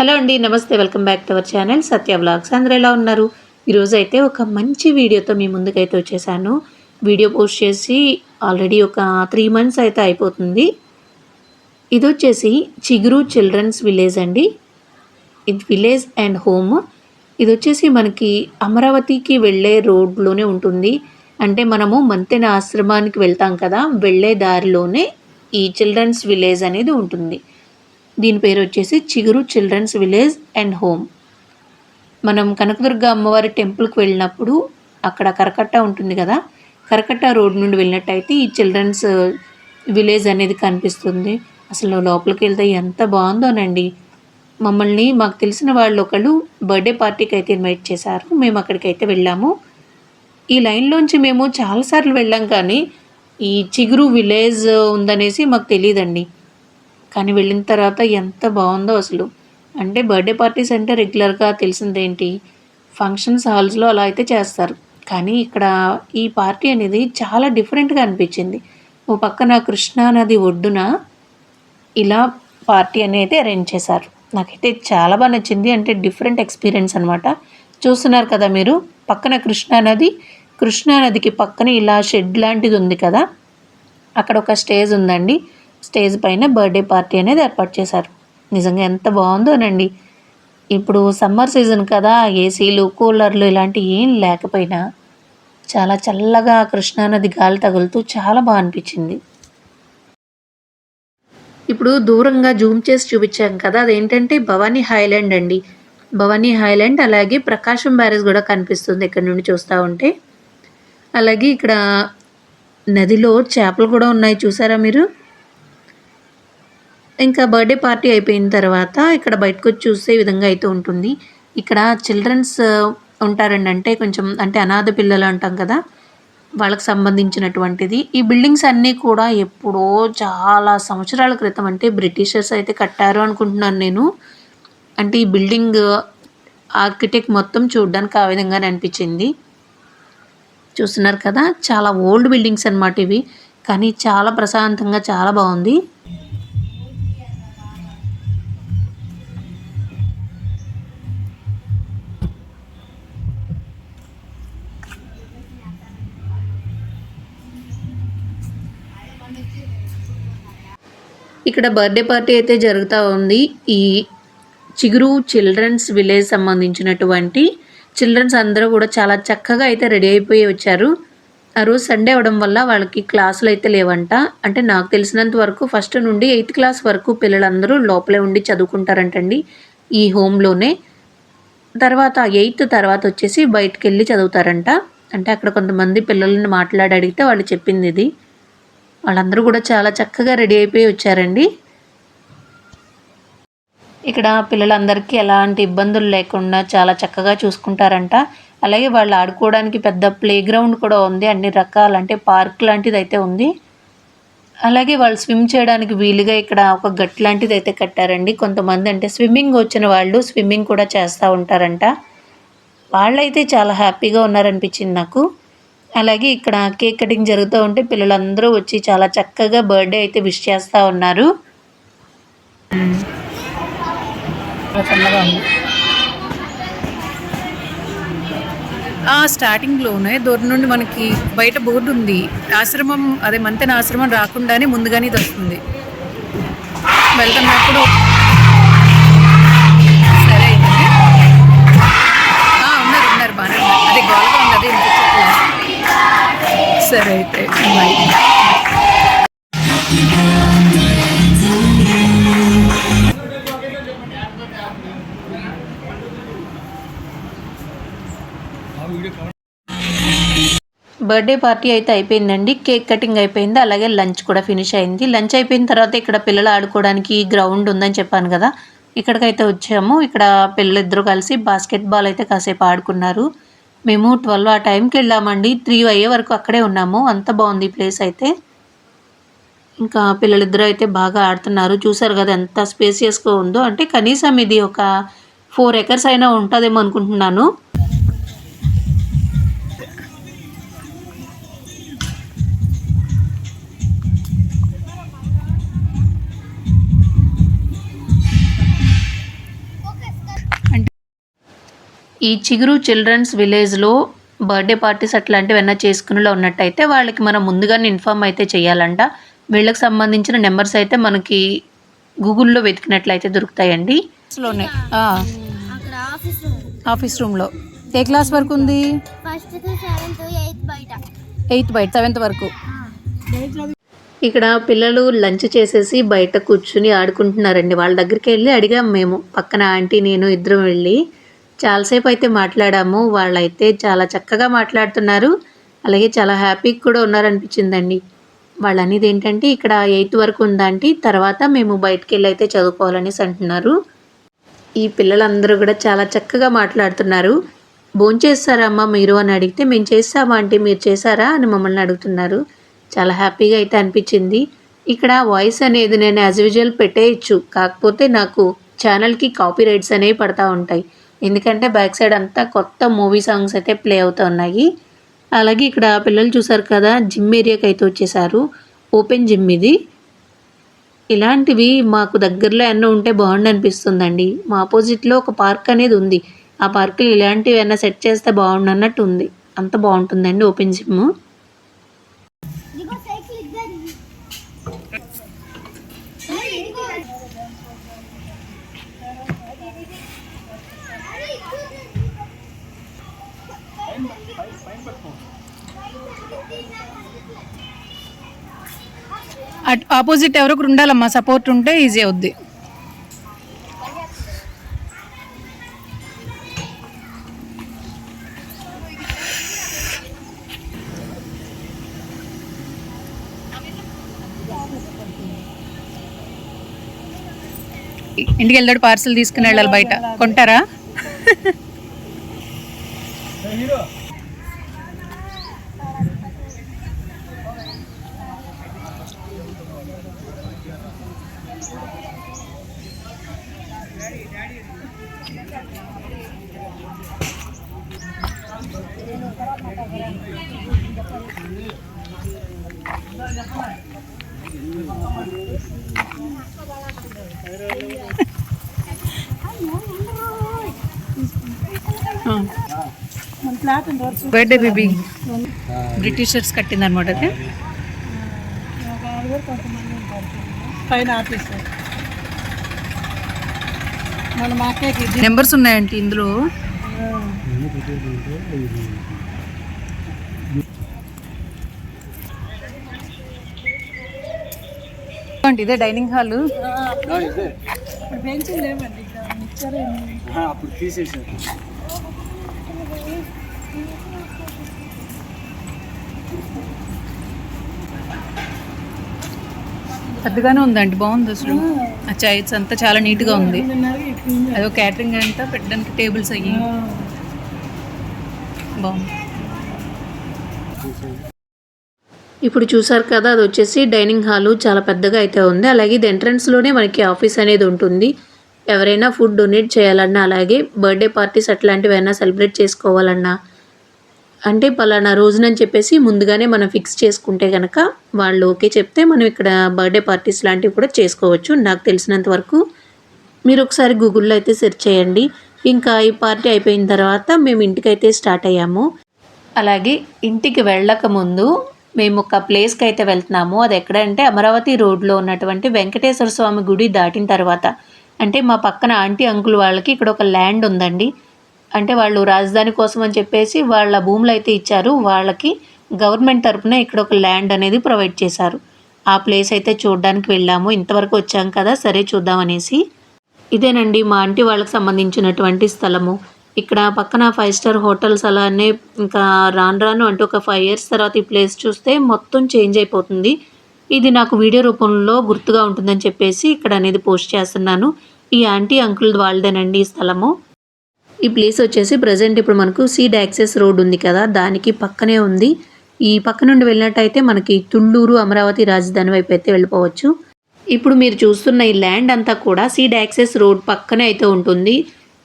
Hello అండి, నమస్తే. Welcome back to our channel Satya vlogs. అందరూ ఎలా ఉన్నారు? ఈరోజు అయితే ఒక మంచి వీడియోతో మీ ముందుకైతే వచ్చేసాను. వీడియో పోస్ట్ చేసి ఆల్రెడీ ఒక 3 మంత్స్ అయితే అయిపోతుంది. ఇది వచ్చేసి చిగురు చిల్డ్రన్స్ విలేజ్ అండి. ఇది విలేజ్ అండ్ హోమ్. ఇది వచ్చేసి మనకి అమరావతికి వెళ్ళే రోడ్లోనే ఉంటుంది. అంటే మనము మంతెన ఆశ్రమానికి వెళ్తాం కదా, వెళ్ళే దారిలోనే ఈ చిల్డ్రన్స్ విలేజ్ అనేది ఉంటుంది. దీని పేరు వచ్చేసి చిగురు చిల్డ్రన్స్ విలేజ్ అండ్ హోమ్. మనం కనకదుర్గ అమ్మవారి టెంపుల్కి వెళ్ళినప్పుడు అక్కడ కరకట్ట ఉంటుంది కదా, కరకట్ట రోడ్ నుండి వెళ్ళినట్టయితే ఈ చిల్డ్రన్స్ విలేజ్ అనేది కనిపిస్తుంది. అసలు లోపలికి వెళ్తే ఎంత బాగుందోనండి. మమ్మల్ని మాకు తెలిసిన వాళ్ళు ఒకళ్ళు బర్త్డే పార్టీకి అయితే ఇన్వైట్ చేశారు. మేము అక్కడికైతే వెళ్ళాము. ఈ లైన్లోంచి మేము చాలాసార్లు వెళ్ళాం, కానీ ఈ చిగురు విలేజ్ ఉందనేసి మాకు తెలియదండి. కానీ వెళ్ళిన తర్వాత ఎంత బాగుందో అసలు. అంటే బర్త్డే పార్టీస్ అంటే రెగ్యులర్గా తెలిసిందేంటి, ఫంక్షన్స్ హాల్స్లో అలా అయితే చేస్తారు. కానీ ఇక్కడ ఈ పార్టీ అనేది చాలా డిఫరెంట్గా అనిపించింది. ఓ పక్కన కృష్ణా నది ఒడ్డున ఇలా పార్టీ అనేది అరేంజ్ చేశారు. నాకైతే చాలా బాగా నచ్చింది. అంటే డిఫరెంట్ ఎక్స్పీరియన్స్ అనమాట. చూస్తున్నారు కదా మీరు, పక్కన కృష్ణా నదికి పక్కన ఇలా షెడ్ లాంటిది ఉంది కదా, అక్కడ ఒక స్టేజ్ ఉందండి. స్టేజ్ పైన బర్త్డే పార్టీ అనేది ఏర్పాటు చేశారు. నిజంగా ఎంత బాగుందోనండి. ఇప్పుడు సమ్మర్ సీజన్ కదా, ఏసీలు కూలర్లు ఇలాంటివి ఏం లేకపోయినా చాలా చల్లగా కృష్ణానది గాలి తగులుతూ చాలా బాగా అనిపించింది. ఇప్పుడు దూరంగా జూమ్ చేసి చూపించాం కదా, అదేంటంటే భవానీ హైలాండ్ అండి. భవానీ హైలాండ్, అలాగే ప్రకాశం బ్యారేజ్ కూడా కనిపిస్తుంది ఇక్కడ నుండి చూస్తూ ఉంటే. అలాగే ఇక్కడ నదిలో చేపలు కూడా ఉన్నాయి, చూసారా మీరు. ఇంకా బర్త్డే పార్టీ అయిపోయిన తర్వాత ఇక్కడ బయటకు వచ్చి చూసే విధంగా అయితే ఉంటుంది. ఇక్కడ చిల్డ్రన్స్ ఉంటారండి. అంటే కొంచెం అంటే అనాథ పిల్లలు అంటాం కదా, వాళ్ళకి సంబంధించినటువంటిది. ఈ బిల్డింగ్స్ అన్నీ కూడా ఎప్పుడో చాలా సంవత్సరాల క్రితం, అంటే బ్రిటిషర్స్ అయితే కట్టారు అనుకుంటున్నాను నేను. అంటే ఈ బిల్డింగ్ ఆర్కిటెక్ట్ మొత్తం చూడడానికి ఆ విధంగానే అనిపించింది. చూస్తున్నారు కదా, చాలా ఓల్డ్ బిల్డింగ్స్ అన్నమాట ఇవి. కానీ చాలా ప్రశాంతంగా చాలా బాగుంది. ఇక్కడ బర్త్డే పార్టీ అయితే జరుగుతూ ఉంది. ఈ చిగురు చిల్డ్రన్స్ విలేజ్ సంబంధించినటువంటి చిల్డ్రన్స్ అందరూ కూడా చాలా చక్కగా అయితే రెడీ అయిపోయి వచ్చారు. ఆ రోజు సండే అవడం వల్ల వాళ్ళకి క్లాసులు అయితే లేవంట. అంటే నాకు తెలిసినంత వరకు 1st నుండి 8th క్లాస్ వరకు పిల్లలందరూ లోపలే ఉండి చదువుకుంటారంటండి ఈ హోమ్లోనే. తర్వాత 8th తర్వాత వచ్చేసి బయటకు వెళ్ళి చదువుతారంట. అంటే అక్కడ కొంతమంది పిల్లల్ని మాట్లాడి అడిగితే వాళ్ళు చెప్పింది ఇది. వాళ్ళందరూ కూడా చాలా చక్కగా రెడీ అయిపోయి వచ్చారండి. ఇక్కడ పిల్లలందరికీ ఎలాంటి ఇబ్బందులు లేకుండా చాలా చక్కగా చూసుకుంటారంట. అలాగే వాళ్ళు ఆడుకోవడానికి పెద్ద ప్లే గ్రౌండ్ కూడా ఉంది. అన్ని రకాల అంటే పార్క్ లాంటిది అయితే ఉంది. అలాగే వాళ్ళు స్విమ్ చేయడానికి వీలుగా ఇక్కడ ఒక గట్ లాంటిది అయితే కట్టారండి. కొంతమంది అంటే స్విమ్మింగ్ వచ్చిన వాళ్ళు స్విమ్మింగ్ కూడా చేస్తూ ఉంటారంట. వాళ్ళైతే చాలా హ్యాపీగా ఉన్నారనిపించింది నాకు. అలాగే ఇక్కడ కేక్ కటింగ్ జరుగుతూ ఉంటే పిల్లలందరూ వచ్చి చాలా చక్కగా బర్త్డే అయితే విష్ చేస్తూ ఉన్నారు. స్టార్టింగ్లోనే దూరం నుండి మనకి బయట బోర్డు ఉంది. ఆశ్రమం, అదే మంతెన ఆశ్రమం రాకుండానే ముందుగానే ఇది వస్తుంది. వెళ్తున్నప్పుడు సరే అయితే ఉన్నారు బాగానే ఉన్నారు. అదే గోల్గా ఉంది, అదే సరే అయితే బాయ్. బర్త్డే పార్టీ అయితే అయిపోయిందండి. కేక్ కటింగ్ అయిపోయింది. అలాగే లంచ్ కూడా ఫినిష్ అయింది. లంచ్ అయిపోయిన తర్వాత ఇక్కడ పిల్లలు ఆడుకోవడానికి గ్రౌండ్ ఉందని చెప్పాను కదా, ఇక్కడికైతే వచ్చాము. ఇక్కడ పిల్లలిద్దరూ కలిసి బాస్కెట్బాల్ అయితే కాసేపు ఆడుకున్నారు. మేము 12 ఆ టైంకి వెళ్ళామండి. 3 అయ్యే వరకు అక్కడే ఉన్నాము. అంత బాగుంది ఈ ప్లేస్ అయితే. ఇంకా పిల్లలిద్దరూ అయితే బాగా ఆడుతున్నారు. చూసారు కదా ఎంత స్పేసియస్గా ఉందో. అంటే కనీసం ఇది ఒక 4 acres అయినా ఉంటుందేమో అనుకుంటున్నాను. ఈ చిగురు చిల్డ్రన్స్ విలేజ్లో బర్త్డే పార్టీస్ అట్లాంటివన్నా చేసుకునేలా ఉన్నట్టయితే వాళ్ళకి మనం ముందుగానే ఇన్ఫామ్ అయితే చేయాలంట. వీళ్ళకి సంబంధించిన నెంబర్స్ అయితే మనకి గూగుల్లో వెతికినట్లయితే దొరుకుతాయండి. లోనే ఆఫీస్ రూమ్లో ఏ క్లాస్ వరకు ఉంది? 1st to 7th 8th బయట 8th బయట 7th వరకు. ఇక్కడ పిల్లలు లంచ్ చేసేసి బయట కూర్చుని ఆడుకుంటున్నారండి. వాళ్ళ దగ్గరికి వెళ్ళి అడిగాం మేము, పక్కన ఆంటీ నేను ఇద్దరం వెళ్ళి చాలాసేపు అయితే మాట్లాడాము. వాళ్ళైతే చాలా చక్కగా మాట్లాడుతున్నారు, అలాగే చాలా హ్యాపీగా కూడా ఉన్నారనిపించిందండి. వాళ్ళు అనేది ఏంటంటే ఇక్కడ 8th వరకు ఉందంటే తర్వాత మేము బయటికి వెళ్ళి అయితే చదువుకోవాలనేసి అంటున్నారు. ఈ పిల్లలందరూ కూడా చాలా చక్కగా మాట్లాడుతున్నారు. భోంచేస్తారమ్మా మీరు అని అడిగితే మేము చేస్తామా ఆంటీ మీరు చేశారా అని మమ్మల్ని అడుగుతున్నారు. చాలా హ్యాపీగా అయితే అనిపించింది. ఇక్కడ వాయిస్ అనేది నేను యాజ్ యూజువల్ పెట్టేయచ్చు, కాకపోతే నాకు ఛానల్కి కాపీ రైట్స్ అనేవి పడతా ఉంటాయి. ఎందుకంటే బ్యాక్ సైడ్ అంతా కొత్త మూవీ సాంగ్స్ అయితే ప్లే అవుతూ ఉన్నాయి. అలాగే ఇక్కడ పిల్లలు చూసారు కదా, జిమ్ ఏరియాకి అయితే వచ్చేసారు. ఓపెన్ జిమ్ ఇది. ఇలాంటివి మాకు దగ్గరలో ఎన్నో ఉంటే బాగుండు అనిపిస్తుందండి. మా ఆపోజిట్లో ఒక పార్క్ అనేది ఉంది. ఆ పార్కులో ఇలాంటివి ఏమైనా సెట్ చేస్తే బాగుండు అన్నట్టు ఉంది. అంత బాగుంటుందండి ఓపెన్ జిమ్. ఆపోజిట్ ఎవరో ఒకరు ఉండాలమ్మా, సపోర్ట్ ఉంటే ఈజీ అవుద్ది. ఇంటికి వెళ్తాడు పార్సల్ తీసుకుని వెళ్ళాలి, బయట కొంటారా? బర్త్డే బేబీ బ్రిటిషర్స్ కట్టింది అనమాట. అది నెంబర్స్ ఉన్నాయంటే ఇందులో. ఇదే డైనింగ్ హాల్. పెద్దగానే ఉందండి, బాగుంది అసలు. ఆ చైర్స్ అంతా చాలా నీట్గా ఉంది. అదో క్యాటరింగ్ అంతా పెట్టడానికి టేబుల్స్ అయ్యి బాగుంది. ఇప్పుడు చూసారు కదా, అది వచ్చేసి డైనింగ్ హాలు చాలా పెద్దగా అయితే ఉంది. అలాగే ఇది ఎంట్రన్స్లోనే మనకి ఆఫీస్ అనేది ఉంటుంది. ఎవరైనా ఫుడ్ డొనేట్ చేయాలన్నా, అలాగే బర్త్డే పార్టీస్ అట్లాంటివైనా సెలబ్రేట్ చేసుకోవాలన్నా, అంటే పలానా రోజునని చెప్పేసి ముందుగానే మనం ఫిక్స్ చేసుకుంటే కనుక వాళ్ళు ఓకే చెప్తే మనం ఇక్కడ బర్త్డే పార్టీస్ లాంటివి కూడా చేసుకోవచ్చు. నాకు తెలిసినంత వరకు మీరు ఒకసారి గూగుల్లో అయితే సెర్చ్ చేయండి. ఇంకా ఈ పార్టీ అయిపోయిన తర్వాత మేము ఇంటికైతే స్టార్ట్ అయ్యాము. అలాగే ఇంటికి వెళ్ళక ముందు మేము ఒక ప్లేస్కి అయితే వెళ్తున్నాము. అది ఎక్కడంటే అమరావతి రోడ్లో ఉన్నటువంటి వెంకటేశ్వర స్వామి గుడి దాటిన తర్వాత, అంటే మా పక్కన ఆంటీ అంకుల్ వాళ్ళకి ఇక్కడ ఒక ల్యాండ్ ఉందండి. అంటే వాళ్ళు రాజధాని కోసం అని చెప్పేసి వాళ్ళ భూములు అయితే ఇచ్చారు. వాళ్ళకి గవర్నమెంట్ తరఫున ఇక్కడ ఒక ల్యాండ్ అనేది ప్రొవైడ్ చేశారు. ఆ ప్లేస్ అయితే చూడడానికి వెళ్ళాము. ఇంతవరకు వచ్చాం కదా, సరే చూద్దామనేసి. ఇదేనండి మా ఆంటీ వాళ్ళకి సంబంధించినటువంటి స్థలము. ఇక్కడ పక్కన 5 స్టార్ హోటల్స్ అలానే ఇంకా రాను అంటే ఒక 5 years తర్వాత ఈ ప్లేస్ చూస్తే మొత్తం చేంజ్ అయిపోతుంది. ఇది నాకు వీడియో రూపంలో గుర్తుగా ఉంటుందని చెప్పేసి ఇక్కడ అనేది పోస్ట్ చేస్తున్నాను. ఈ ఆంటీ అంకుల్ వాళ్ళదేనండి ఈ స్థలము. ఈ ప్లేస్ వచ్చేసి ప్రజెంట్ ఇప్పుడు మనకు సీడ్ యాక్సెస్ రోడ్ ఉంది కదా, దానికి పక్కనే ఉంది. ఈ పక్క నుండి వెళ్ళినట్టయితే మనకి తుళ్ళూరు అమరావతి రాజధాని వైపు అయితే వెళ్ళిపోవచ్చు. ఇప్పుడు మీరు చూస్తున్న ఈ ల్యాండ్ అంతా కూడా సీడ్ యాక్సెస్ రోడ్ పక్కనే అయితే ఉంటుంది.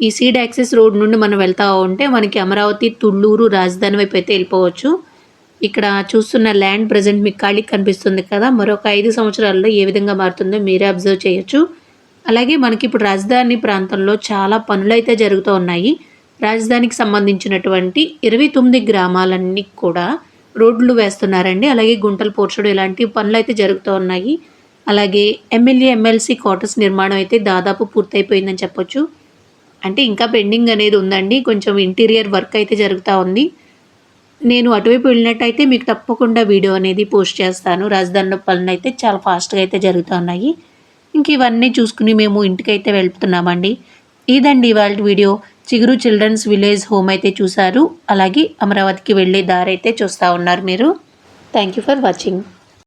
ఈ సీడ్ యాక్సెస్ రోడ్ నుండి మనం వెళ్తా ఉంటే మనకి అమరావతి తుళ్ళూరు రాజధాని వైపు అయితే వెళ్ళిపోవచ్చు. ఇక్కడ చూస్తున్న ల్యాండ్ ప్రజెంట్ మీకు ఖాళీకి కనిపిస్తుంది కదా, మరొక 5 సంవత్సరాల్లో ఏ విధంగా మారుతుందో మీరే అబ్జర్వ్ చేయొచ్చు. అలాగే మనకి ఇప్పుడు రాజధాని ప్రాంతంలో చాలా పనులు అయితే జరుగుతూ ఉన్నాయి. రాజధానికి సంబంధించినటువంటి 29 గ్రామాలన్నీ కూడా రోడ్లు వేస్తున్నారండి. అలాగే గుంటలు పోడ్చడం ఇలాంటి పనులు అయితే జరుగుతూ ఉన్నాయి. అలాగే ఎమ్మెల్యే ఎమ్మెల్సీ క్వార్టర్స్ నిర్మాణం అయితే దాదాపు పూర్తయిపోయిందని చెప్పొచ్చు. అంటే ఇంకా పెండింగ్ అనేది ఉందండి. కొంచెం ఇంటీరియర్ వర్క్ అయితే జరుగుతూ ఉంది. నేను అటువైపు వెళ్ళినట్టయితే మీకు తప్పకుండా వీడియో అనేది పోస్ట్ చేస్తాను. రాజధానిలో పనులు అయితే చాలా ఫాస్ట్గా అయితే జరుగుతూ ఉన్నాయి. ఇంక ఇవన్నీ చూసుకుని మేము ఇంటికైతే వెళ్తున్నామండి. ఇదండి ఇవాళ వీడియో. చిగురు చిల్డ్రన్స్ విలేజ్ హోమ్ అయితే చూసారు. అలాగే అమరావతికి వెళ్ళే దారి అయితే చూస్తూ ఉన్నారు మీరు. Thank you for watching.